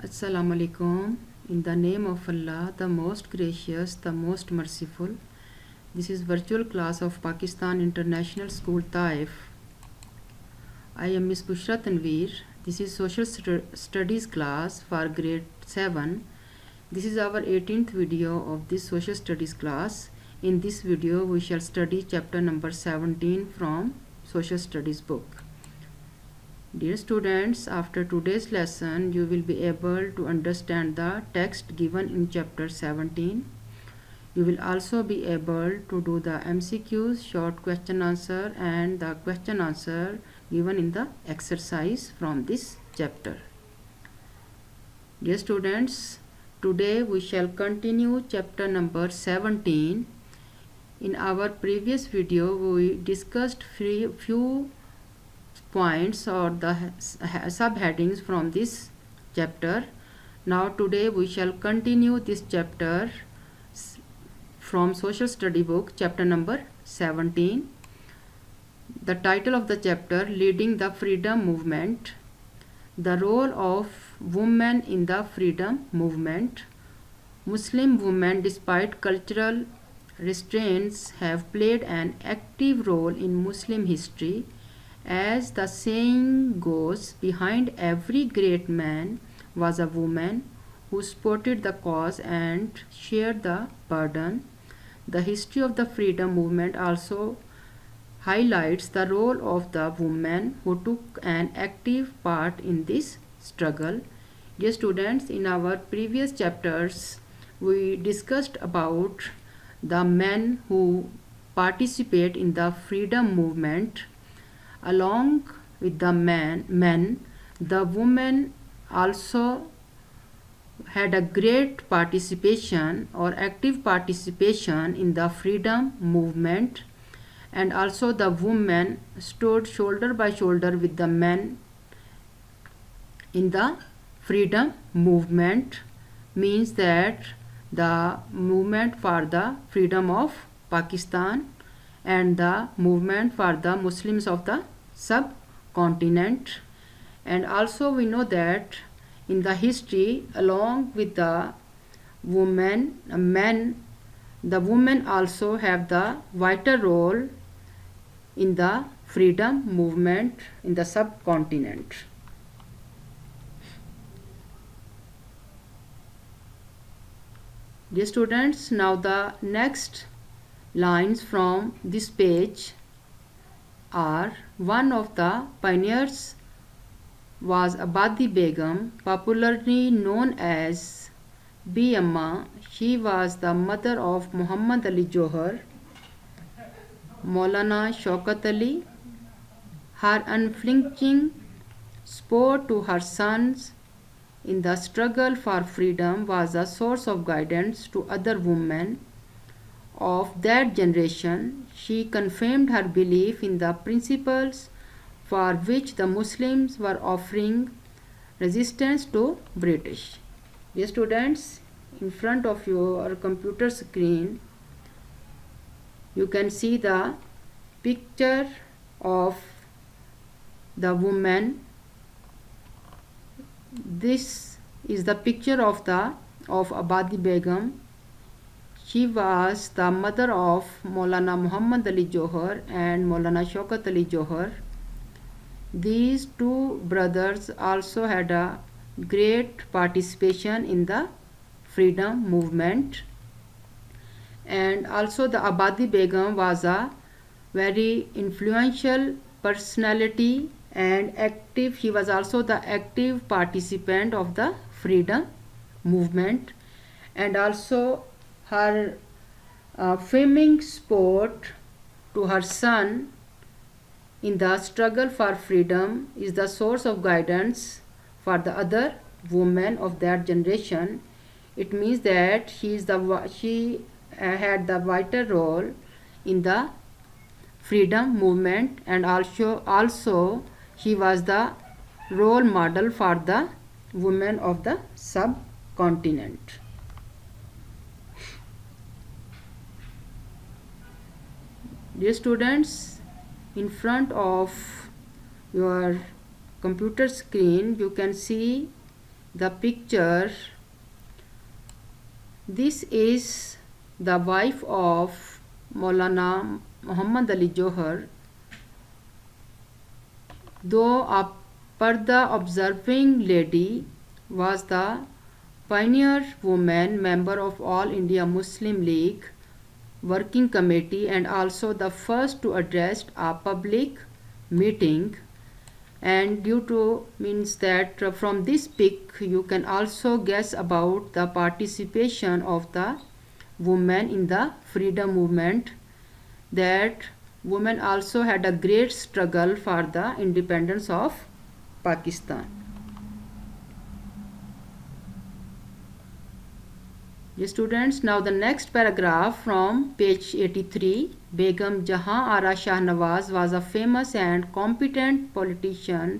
Assalamu alaikum. In the name of Allah, the most gracious, the most merciful. This is virtual class of Pakistan International School Taif. I am Miss Bushra Tanveer. This is social studies class for grade 7. This is our 18th video of this social studies class. In this video we shall study chapter number 17 from social studies book. Dear students, after today's lesson, you will be able to understand the text given in chapter 17. You will also be able to do the MCQs, short question answer, and the question answer given in the exercise from this chapter. Dear students, today we shall continue chapter number 17. In our previous video, we discussed few points or the subheadings from this chapter. Now today we shall continue this chapter from social study book, chapter number 17. The title of the chapter, Leading the Freedom Movement. The role of women in the freedom movement. Muslim women, despite cultural restraints, have played an active role in Muslim history. As the saying goes, behind every great man was a woman who supported the cause and shared the burden. The history of the freedom movement also highlights the role of the women who took an active part in this struggle. Dear students, in our previous chapters, we discussed about the men who participate in the freedom movement. Along with the men, the women also had a great participation or active participation in the freedom movement, and also the women stood shoulder by shoulder with the men in the freedom movement. Means that the movement for the freedom of Pakistan and the movement for the Muslims of the subcontinent. And also we know that in the history, along with the men, the women also have the vital role in the freedom movement in the subcontinent. Dear students, now the next lines from this page are: one of the pioneers was Abadi Begum, popularly known as B. Amma. She was the mother of Muhammad Ali Johar, Maulana Shaukat Ali. Her unflinching support to her sons in the struggle for freedom was a source of guidance to other women of that generation. She confirmed her belief in the principles for which the Muslims were offering resistance to British. Dear students, in front of your computer screen, you can see the picture of the woman. This is the picture of Abadi Begum. She was the mother of Maulana Muhammad Ali Johar and Maulana Shaukat Ali Johar. These two brothers also had a great participation in the freedom movement. And also the Abadi Begum was a very influential personality and active. She was also the active participant of the freedom movement, and also her filming support to her son in the struggle for freedom is the source of guidance for the other women of that generation. It means that she had the vital role in the freedom movement, and also she was the role model for the women of the subcontinent. Dear students, in front of your computer screen you can see the picture, this is the wife of Maulana Muhammad Ali Johar. Though a Parda observing lady, was the pioneer woman member of All India Muslim League Working Committee and also the first to address a public meeting. And due to means that from this pic you can also guess about the participation of the women in the freedom movement, that women also had a great struggle for the independence of Pakistan. Students, now the next paragraph from page 83. Begum Jahan Ara Shahnawaz was a famous and competent politician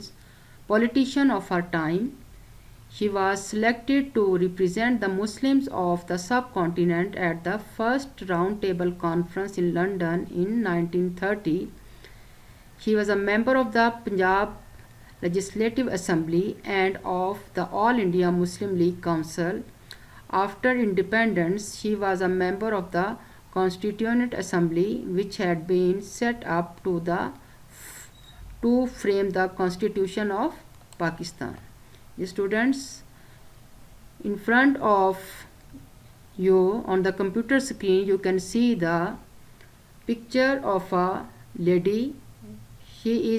of her time. She was selected to represent the Muslims of the subcontinent at the first Round Table Conference in London in 1930. She was a member of the Punjab Legislative Assembly and of the All India Muslim League Council. After independence, she was a member of the Constituent Assembly, which had been set up to frame the Constitution of Pakistan. Students, in front of you on the computer screen you can see the picture of a lady. She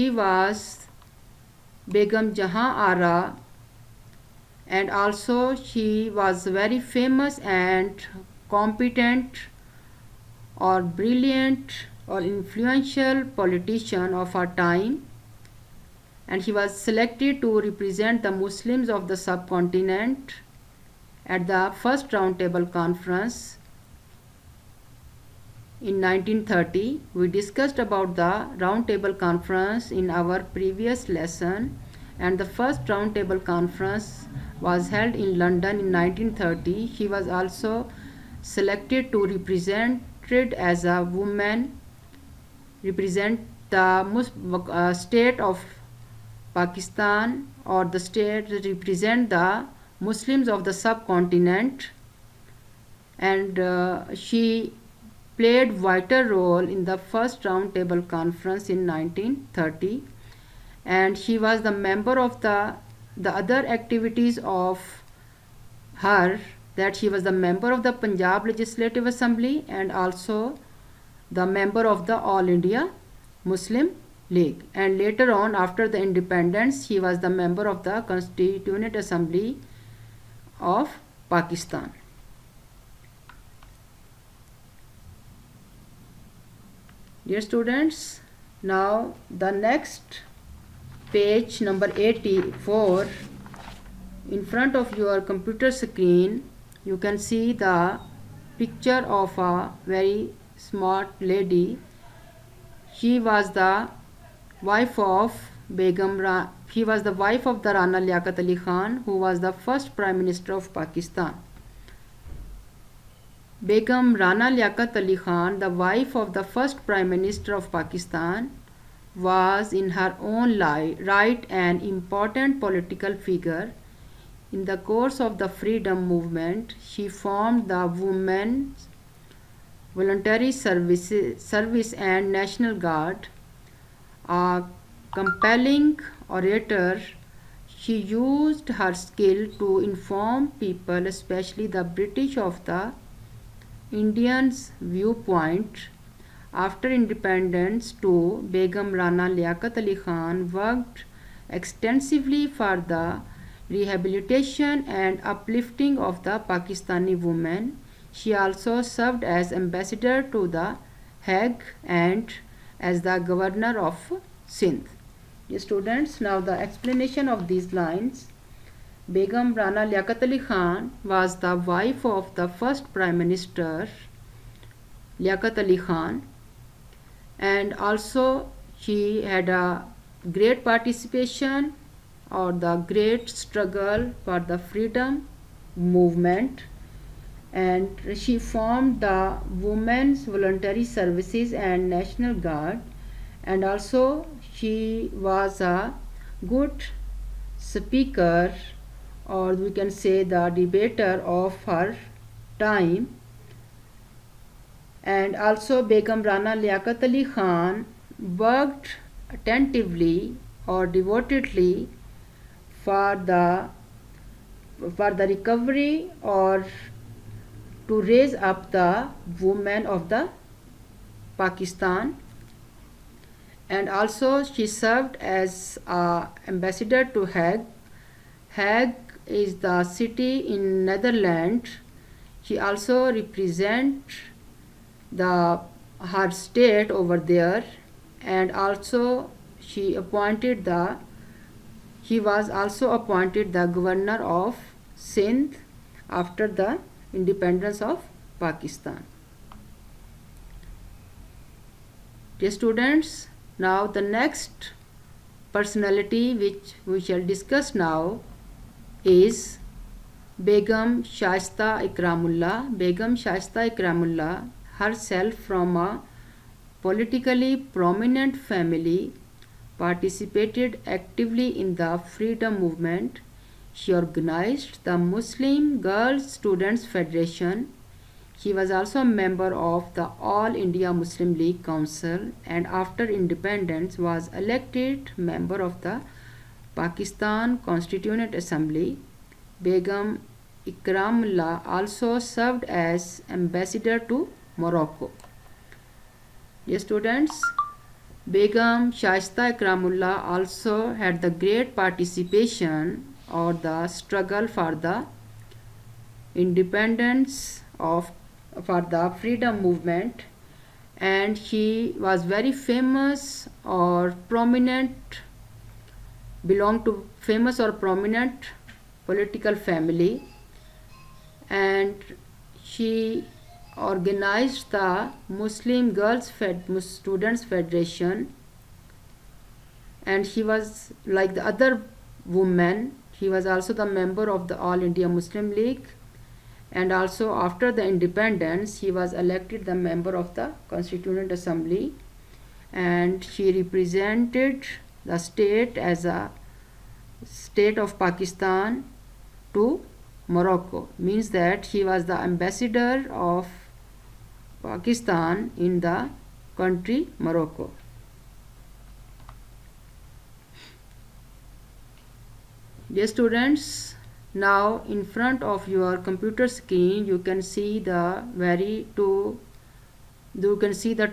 was Begum Jahan Ara, and also she was very famous and competent or brilliant or influential politician of her time, and he was selected to represent the Muslims of the subcontinent at the first Round Table Conference in 1930. We discussed about the Round Table Conference in our previous lesson, and the first Round Table Conference was held in London in 1930. She was also selected to represent as a woman, represent the state of Pakistan, or the state represent the Muslims of the subcontinent, and she played vital role in the first Round Table Conference in 1930. And she was the member of the other activities of her, that she was the member of the Punjab Legislative Assembly and also the member of the All India Muslim League, and later on after the independence he was the member of the Constituent Assembly of Pakistan. Dear students, now the next page number 84, in front of your computer screen you can see the picture of a very smart lady. She was the wife of the Rana Liaquat Ali Khan, who was the first Prime Minister of Pakistan. Begum Rana Liaquat Ali Khan, the wife of the first Prime Minister of Pakistan, was in her own right an important political figure. In the course of the freedom movement, she formed the Women's Voluntary Service and National Guard. A compelling orator, she used her skill to inform people, especially the British, of the Indians' viewpoint. After independence too, Begum Rana Liaquat Ali Khan worked extensively for the rehabilitation and uplifting of the Pakistani women. She also served as ambassador to the Hague and as the governor of Sindh. Students, now the explanation of these lines. Begum Rana Liaquat Ali Khan was the wife of the first Prime Minister Liaquat Ali Khan, and also she had a great participation or the great struggle for the freedom movement, and she formed the Women's Voluntary Services and National Guard, and also she was a good speaker, or we can say the debater of her time. And also Begum Rana Liaquat Ali Khan worked attentively or devotedly for the recovery or to raise up the women of the Pakistan. And also she served as ambassador to Hague. Hague is the city in Netherlands. She also represent her state over there, and also he was also appointed the governor of Sindh after the independence of Pakistan. Dear students, now the next personality which we shall discuss now is Begum Shaista Ikramullah. Begum Shaista Ikramullah, herself from a politically prominent family, participated actively in the freedom movement. She organized the Muslim Girls Students Federation. She was also a member of the All India Muslim League Council, and after independence was elected member of the Pakistan Constituent Assembly. Begum Ikramullah also served as ambassador to Morocco. Dear students, Begum Shaista Ikramullah also had the great participation or the struggle for the independence for the freedom movement, and she was very famous or prominent, belonged to famous or prominent political family, and she organized the Muslim Girls Students Federation. And she was like the other women, she was also the member of the All India Muslim League, and also after the independence he was elected the member of the Constituent Assembly, and she represented the state as a state of Pakistan to Morocco. Means that he was the ambassador of Pakistan in the country Morocco. Dear students, now in front of your computer screen you can see the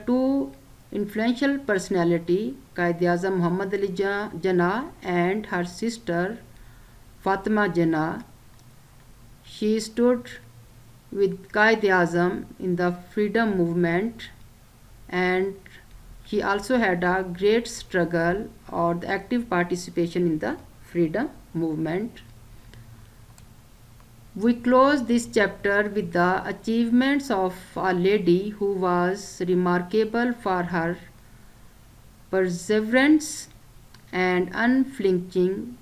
two influential personality, Quaid-e-Azam Muhammad Ali Jinnah and her sister Fatima Jinnah. She stood with Quaid-e-Azam in the freedom movement, and she also had a great struggle or the active participation in the freedom movement. We close this chapter with the achievements of a lady who was remarkable for her perseverance and unflinching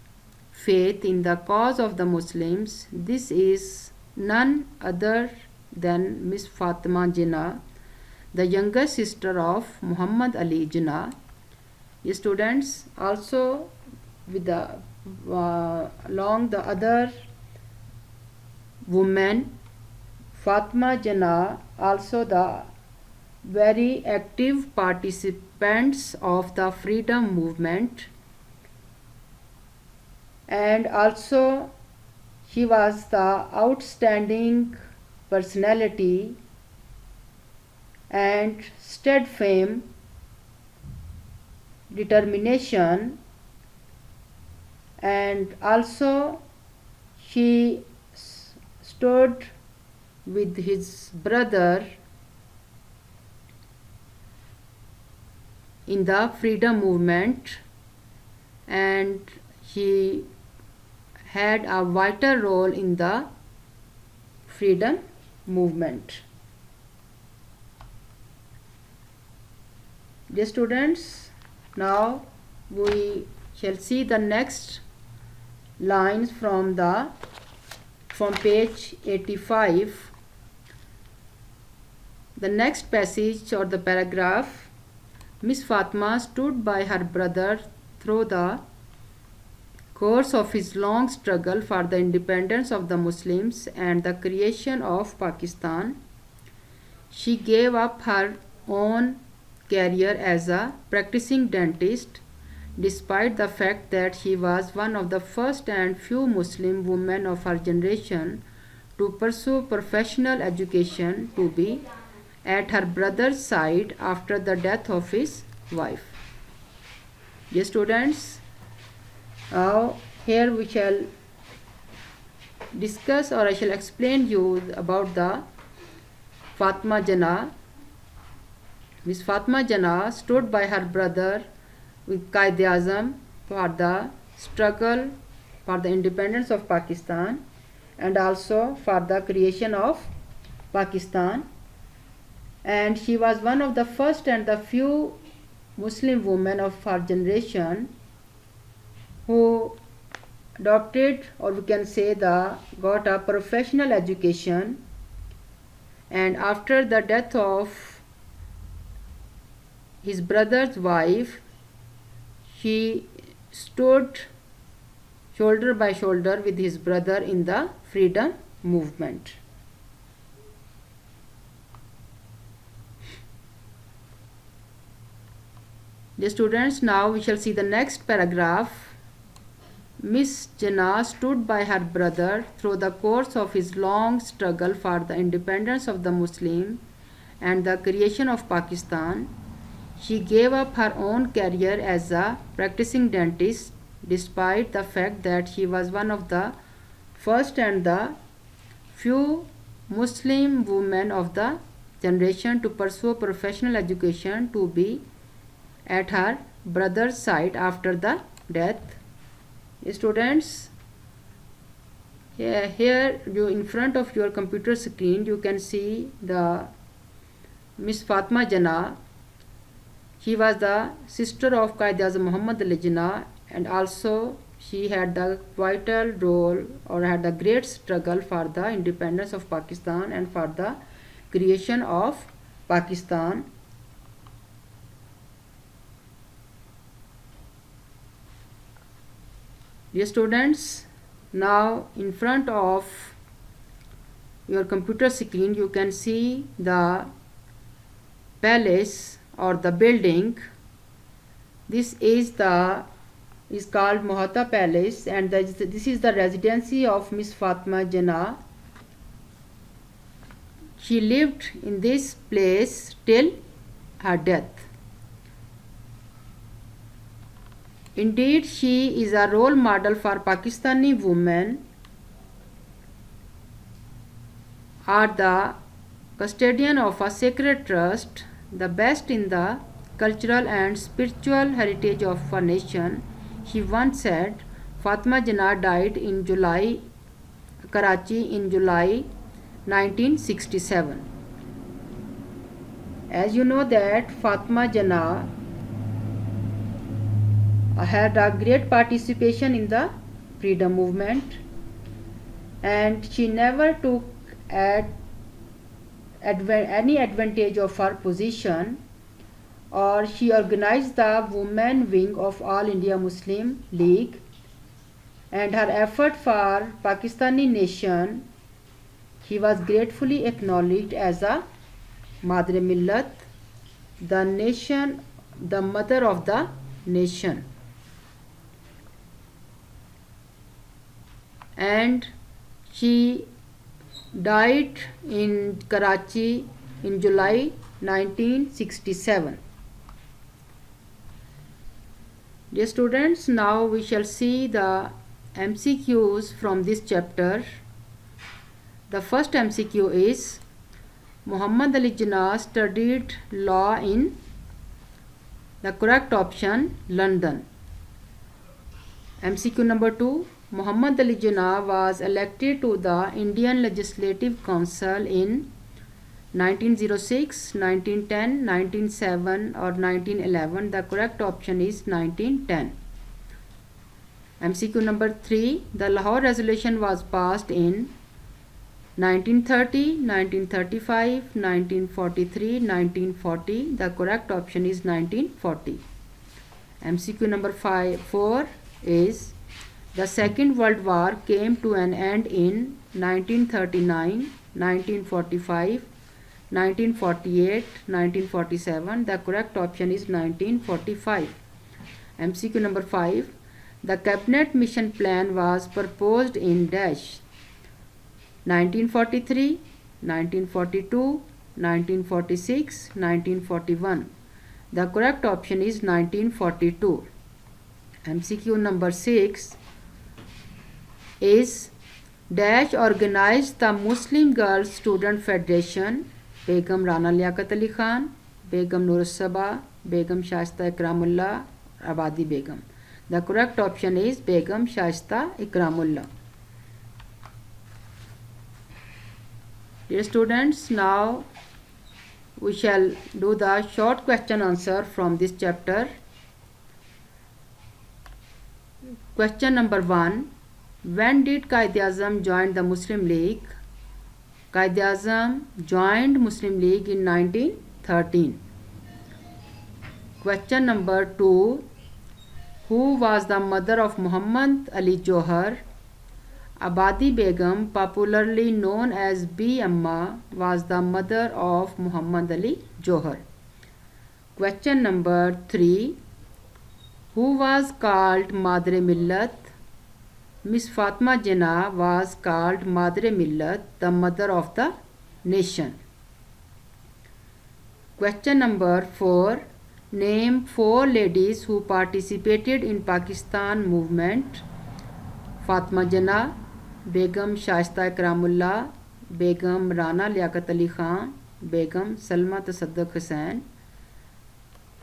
faith in the cause of the Muslims. This is none other than Miss Fatima Jinnah, the younger sister of Muhammad Ali Jinnah. Students, also with the along the other women, Fatima Jinnah also the very active participants of the freedom movement, and also she was the outstanding personality and steadfast determination, and also she stood with his brother in the freedom movement, and he had a vital role in the freedom movement. Dear students, now we shall see the next lines from page 85. The next passage or the paragraph: Miss Fatima stood by her brother through the course of his long struggle for the independence of the Muslims and the creation of Pakistan, she gave up her own career as a practicing dentist, despite the fact that she was one of the first and few Muslim women of her generation to pursue professional education, to be at her brother's side after the death of his wife. Dear students, now here we shall discuss, or I shall explain you about the Fatima Jinnah. Miss Fatima Jinnah stood by her brother with Quaid-e-Azam for the struggle for the independence of Pakistan and also for the creation of Pakistan, and she was one of the first and the few Muslim women of her generation who adopted, or we can say got a professional education, and after the death of his brother's wife, he stood shoulder by shoulder with his brother in the freedom movement. Dear students, now we shall see the next paragraph. Miss Jinnah stood by her brother through the course of his long struggle for the independence of the Muslim and the creation of Pakistan. She gave up her own career as a practicing dentist, despite the fact that she was one of the first and the few Muslim women of the generation to pursue professional education, to be at her brother's side after the death. Students, here you in front of your computer screen you can see the Miss Fatima Jinnah. She was the sister of Quaid-e-Azam Muhammad Ali Jinnah, and also she had the vital role, or had the great struggle for the independence of Pakistan and for the creation of Pakistan. Dear students, now in front of your computer screen you can see the palace or the building. This is called Mohata Palace, and this is the residency of Miss Fatima Jinnah. She lived in this place till her death. Indeed, she is a role model for Pakistani women, are the custodian of a sacred trust, the best in the cultural and spiritual heritage of a nation. He once said. Fatima Jinnah died in Karachi in July 1967. As you know that Fatima Jinnah had a great participation in the freedom movement, and she never took any advantage of her position, or she organized the women wing of All India Muslim League, and her effort for Pakistani nation, he was gratefully acknowledged as a Madre Millat, the nation, the mother of the nation. And she died in Karachi in July 1967. Dear students, now we shall see the MCQs from this chapter. The first MCQ is Muhammad Ali Jinnah studied law in, the correct option, London. MCQ number 2, Muhammad Ali Jinnah was elected to the Indian Legislative Council in 1906, 1910, 1907 or 1911. The correct option is 1910. MCQ number 3, the Lahore Resolution was passed in 1930, 1935, 1943, 1940. The correct option is 1940. MCQ number 4 is The Second World War came to an end in 1939, 1945, 1948, 1947. The correct option is 1945. MCQ number 5. The Cabinet Mission Plan was proposed in dash 1943, 1942, 1946, 1941. The correct option is 1942. MCQ number 6 is dash organized the Muslim Girls Student Federation. Begum Rana Liaquat Ali Khan, Begum Nur Sabha, Begum Shaista Ikramullah, Abadi Begum. The correct option is Begum Shaista Ikramullah. Dear students, now we shall do the short question answer from this chapter. Question number 1. When did Quaid-e-Azam join the Muslim League? Quaid-e-Azam joined Muslim League in 1913. Question number 2. Who was the mother of Muhammad Ali Johar? Abadi Begum, popularly known as B. Amma, was the mother of Muhammad Ali Johar. Question number 3. Who was called Madre Millat? Miss Fatma Jinnah was called Madre Millat, the mother of the nation. Question number 4. Name 4 ladies who participated in Pakistan movement. Fatma Jinnah, Begum Shaista Ikramullah, Begum Rana Liaquat Ali Khan, Begum Salma Tasadduq Hussain.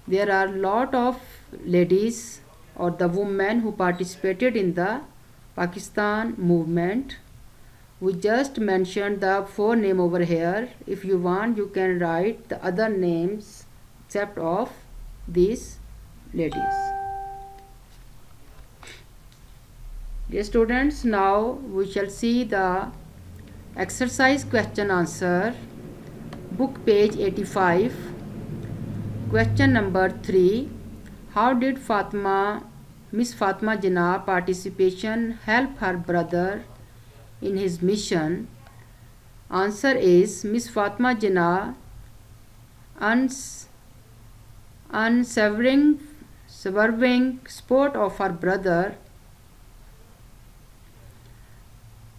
There are lot of ladies or the women who participated in the Pakistan movement. We just mentioned the 4 names over here. If you want, you can write the other names except of these ladies. Dear students, now we shall see the exercise question answer, book page 85. Question number 3. How did Miss Fatma Jinnah participation help her brother in his mission? Answer is Miss Fatma Jinnah unswerving support of her brother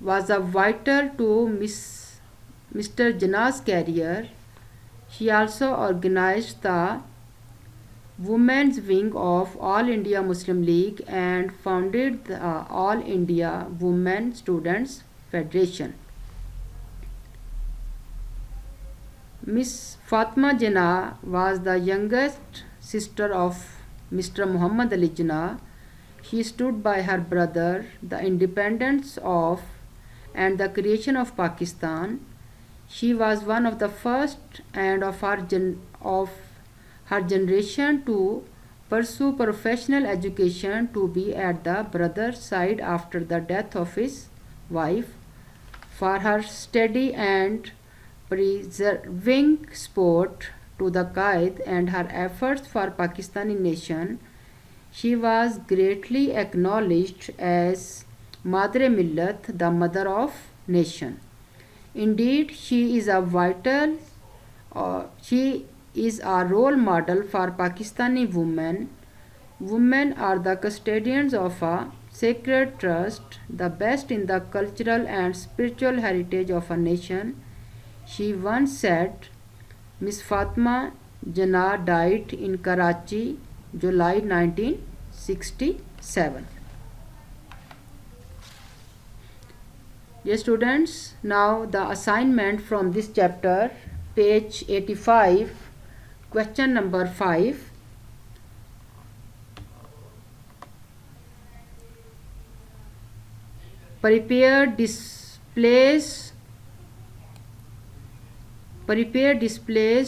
was a vital to Mr. Jinnah's career. She also organized the Women's Wing of All India Muslim League and founded the All India Women Students Federation. Miss Fatma Jinnah was the youngest sister of Mr. Muhammad Ali Jinnah. She stood by her brother, the independence of and the creation of Pakistan. She was one of the first and of her generation to pursue professional education, to be at the brother's side after the death of his wife. For her steady and persevering support to the Qaid and her efforts for Pakistani nation, she was greatly acknowledged as Madre Millat, the mother of nation. Indeed, she is a role model for Pakistani women. Women are the custodians of a sacred trust, the best in the cultural and spiritual heritage of a nation. She once said. Miss Fatma Jinnah died in Karachi, July 1967. Dear students, now the assignment from this chapter, page 85, question number 5. Prepare displays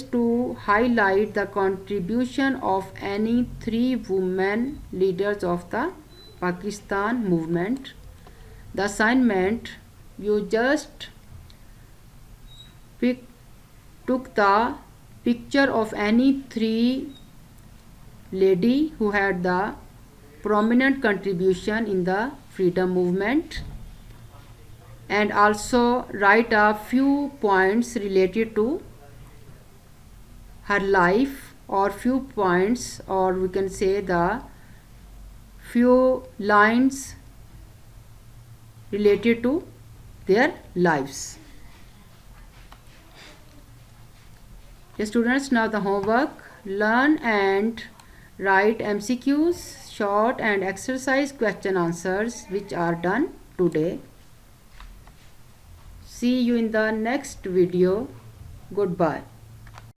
to highlight the contribution of any 3 women leaders of the Pakistan movement. The assignment, you just took the picture of any 3 lady who had the prominent contribution in the freedom movement, and also write a few points related to her life, or few points, or we can say the few lines related to their lives. Okay, students, now the homework: learn and write MCQs, short and exercise question answers, which are done today. See you in the next video. Goodbye.